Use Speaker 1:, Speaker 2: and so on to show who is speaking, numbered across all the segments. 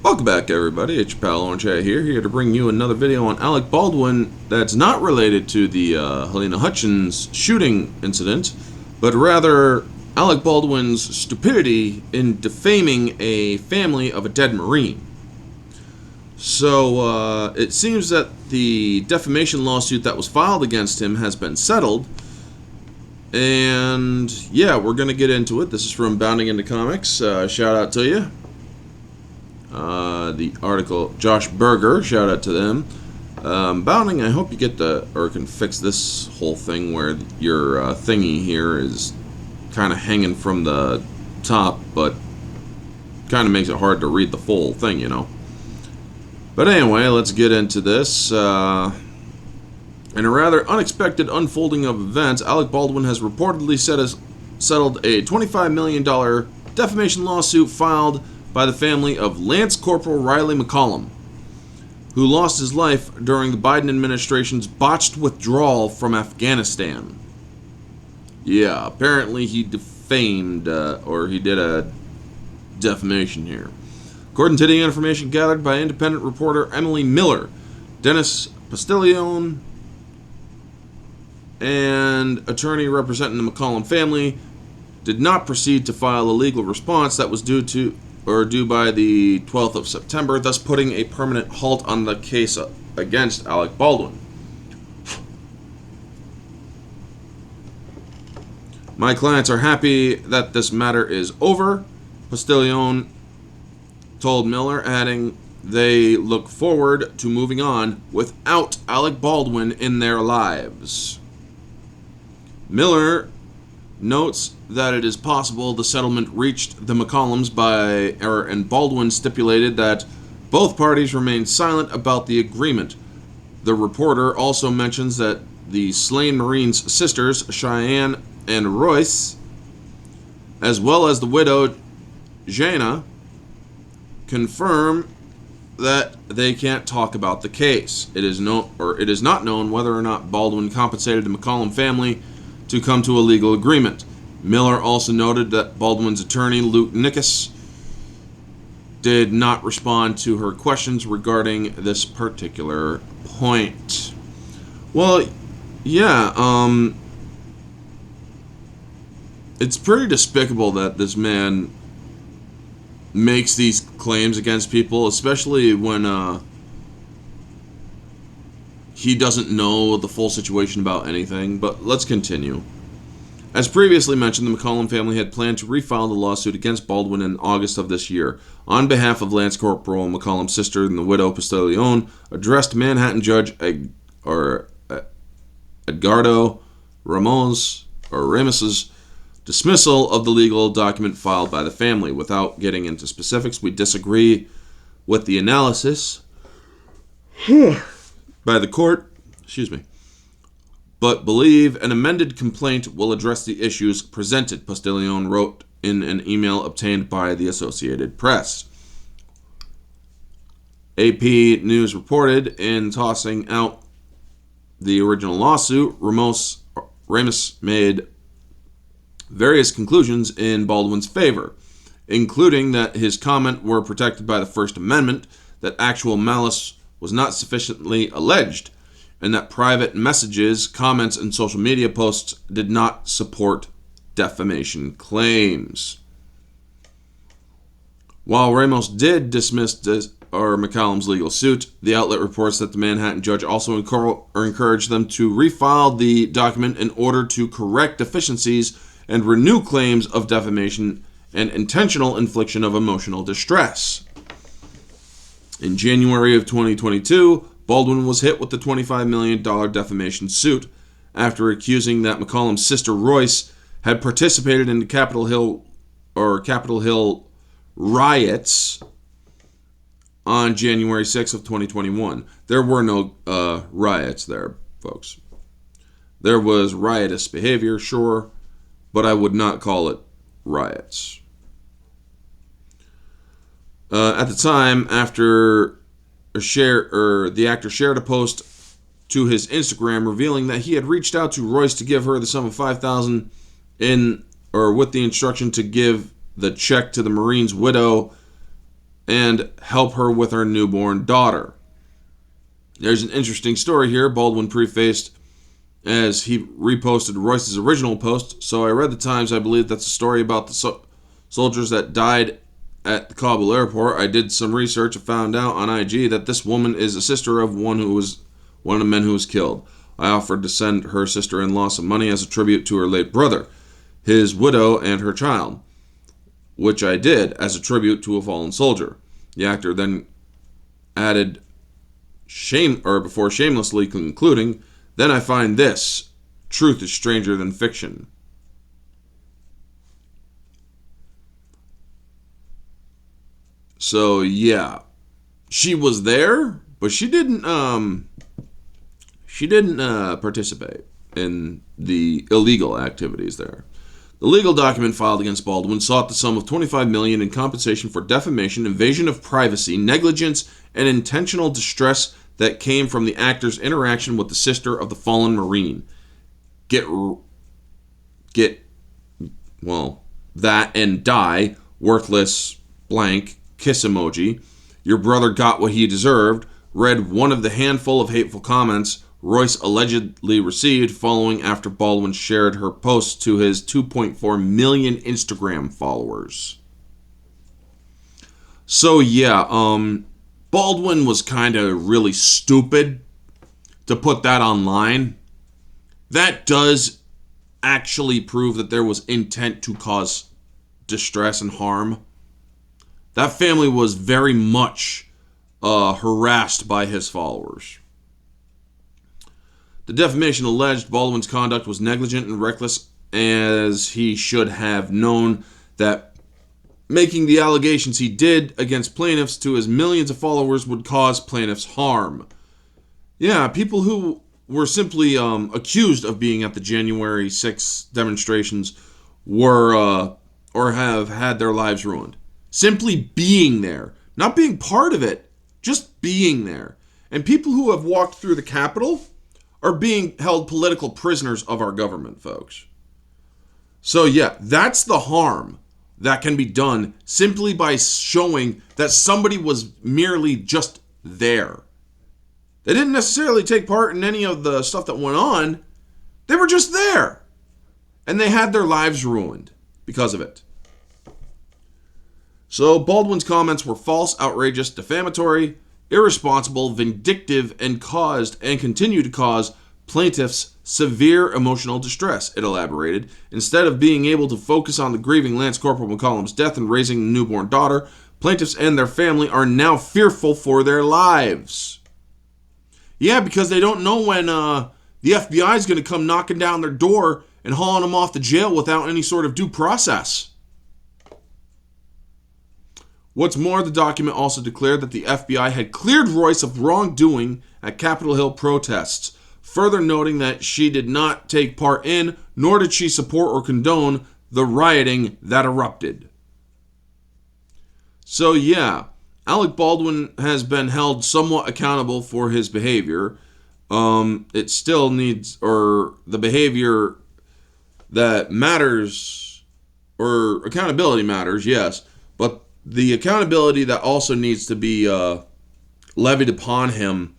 Speaker 1: Welcome back, everybody. It's your pal Orange Hat here to bring you another video on Alec Baldwin that's not related to the Helena Hutchins shooting incident, but rather Alec Baldwin's stupidity in defaming a family of a dead Marine. So it seems that the defamation lawsuit that was filed against him has been settled, and yeah, we're going to get into it. This is from Bounding Into Comics. Shout out to you. The article, Josh Berger, shout out to them. Bounding, I hope you get can fix this whole thing where your thingy here is kind of hanging from the top, but kind of makes it hard to read the full thing, you know. But anyway, let's get into this. In a rather unexpected unfolding of events, Alec Baldwin has reportedly settled a $25 million defamation lawsuit filed by the family of Lance Corporal Riley McCollum, who lost his life during the Biden administration's botched withdrawal from Afghanistan. Yeah, apparently he defamed, or he did a defamation here. According to the information gathered by independent reporter Emily Miller, Dennis Postillon, and attorney representing the McCollum family, did not proceed to file a legal response that was due by the 12th of September, thus putting a permanent halt on the case against Alec Baldwin. My clients are happy that this matter is over, Postillon told Miller, adding they look forward to moving on without Alec Baldwin in their lives. Miller notes that it is possible the settlement reached the McCollums and Baldwin stipulated that both parties remained silent about the agreement. The reporter also mentions that the slain Marines' sisters, Cheyenne and Royce, as well as the widow, Jana, confirm that they can't talk about the case. It is not known whether or not Baldwin compensated the McCollum family to come to a legal agreement. Miller also noted that Baldwin's attorney, Luke Nickus, did not respond to her questions regarding this particular point. Well, yeah, it's pretty despicable that this man makes these claims against people, especially when he doesn't know the full situation about anything. But let's continue. As previously mentioned, the McCollum family had planned to refile the lawsuit against Baldwin in August of this year. On behalf of Lance Corporal McCollum's sister and the widow Postillon, addressed Manhattan Judge Edgardo Ramos's dismissal of the legal document filed by the family. Without getting into specifics, we disagree with the analysis by the court, but believe an amended complaint will address the issues presented, Postillon wrote in an email obtained by the Associated Press. AP News reported in tossing out the original lawsuit, Ramos made various conclusions in Baldwin's favor, including that his comments were protected by the First Amendment, that actual malice was not sufficiently alleged, and that private messages, comments, and social media posts did not support defamation claims. While Ramos did dismiss McCollum's legal suit, the outlet reports that the Manhattan judge also encouraged them to refile the document in order to correct deficiencies and renew claims of defamation and intentional infliction of emotional distress. In January of 2022, Baldwin was hit with the $25 million defamation suit after accusing that McCollum's sister Royce had participated in the Capitol Hill riots on January 6th of 2021. There were no riots there, folks. There was riotous behavior, sure, but I would not call it riots. At the time, after the actor shared a post to his Instagram revealing that he had reached out to Royce to give her the sum of $5,000 with the instruction to give the check to the Marine's widow and help her with her newborn daughter. There's an interesting story here. Baldwin prefaced as he reposted Royce's original post. So I read the Times. I believe that's a story about the soldiers that died at the Kabul airport. I did some research and found out on IG that this woman is a sister of one of the men who was killed. I offered to send her sister-in-law some money as a tribute to her late brother, his widow, and her child, which I did as a tribute to a fallen soldier. The actor then added, before shamelessly concluding, then I find this: truth is stranger than fiction. So yeah, she was there, but she didn't participate in the illegal activities there. The legal document filed against Baldwin sought the sum of $25 million in compensation for defamation, invasion of privacy, negligence, and intentional distress that came from the actor's interaction with the sister of the fallen Marine. That and die, worthless, blank, kiss emoji. Your brother got what he deserved, read one of the handful of hateful comments Royce allegedly received following after Baldwin shared her posts to his 2.4 million Instagram followers. So yeah, Baldwin was kind of really stupid to put that online. That does actually prove that there was intent to cause distress and harm. That family was very much harassed by his followers. The defamation alleged Baldwin's conduct was negligent and reckless, as he should have known that making the allegations he did against plaintiffs to his millions of followers would cause plaintiffs harm. Yeah, people who were simply accused of being at the January 6th demonstrations were or have had their lives ruined. Simply being there, not being part of it, just being there. And people who have walked through the Capitol are being held political prisoners of our government, folks. So yeah, that's the harm that can be done simply by showing that somebody was merely just there. They didn't necessarily take part in any of the stuff that went on. They were just there. And they had their lives ruined because of it. So Baldwin's comments were false, outrageous, defamatory, irresponsible, vindictive, and continue to cause plaintiffs severe emotional distress, it elaborated. Instead of being able to focus on the grieving Lance Corporal McCollum's death and raising a newborn daughter, plaintiffs and their family are now fearful for their lives. Yeah, because they don't know when the FBI is going to come knocking down their door and hauling them off to jail without any sort of due process. What's more, the document also declared that the FBI had cleared Royce of wrongdoing at Capitol Hill protests, further noting that she did not take part in, nor did she support or condone, the rioting that erupted. So yeah, Alec Baldwin has been held somewhat accountable for his behavior. It still needs, or the behavior that matters, or accountability matters, yes, but the accountability that also needs to be levied upon him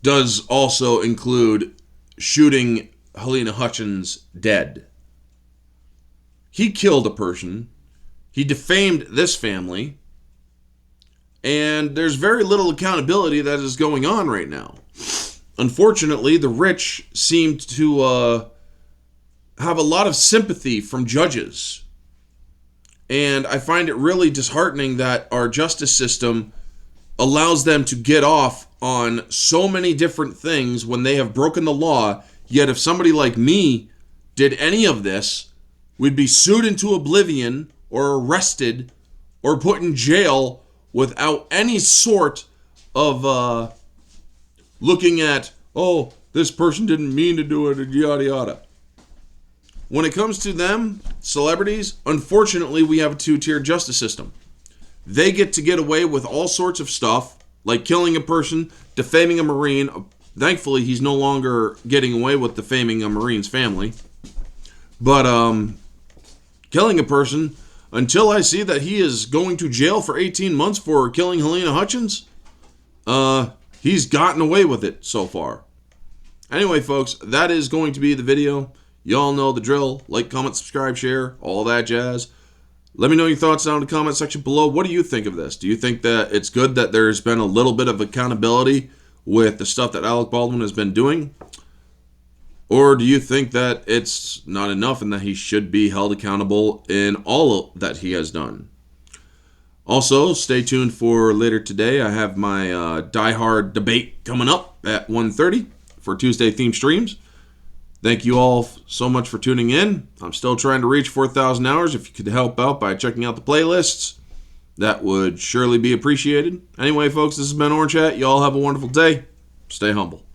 Speaker 1: does also include shooting Helena Hutchins dead. He killed a person. He defamed this family. And there's very little accountability that is going on right now. Unfortunately, the rich seem to have a lot of sympathy from judges. And I find it really disheartening that our justice system allows them to get off on so many different things when they have broken the law. Yet if somebody like me did any of this, we'd be sued into oblivion or arrested or put in jail without any sort of looking at, oh, this person didn't mean to do it, and yada yada. When it comes to them, celebrities, unfortunately, we have a two-tier justice system. They get to get away with all sorts of stuff, like killing a person, defaming a Marine. Thankfully, he's no longer getting away with defaming a Marine's family. But killing a person, until I see that he is going to jail for 18 months for killing Helena Hutchins, he's gotten away with it so far. Anyway, folks, that is going to be the video. Y'all know the drill. Like, comment, subscribe, share, all that jazz. Let me know your thoughts down in the comment section below. What do you think of this? Do you think that it's good that there's been a little bit of accountability with the stuff that Alec Baldwin has been doing? Or do you think that it's not enough and that he should be held accountable in all that he has done? Also, stay tuned for later today. I have my Die Hard debate coming up at 1:30 for Tuesday themed streams. Thank you all so much for tuning in. I'm still trying to reach 4,000 hours. If you could help out by checking out the playlists, that would surely be appreciated. Anyway, folks, this has been Orange Hat. You all have a wonderful day. Stay humble.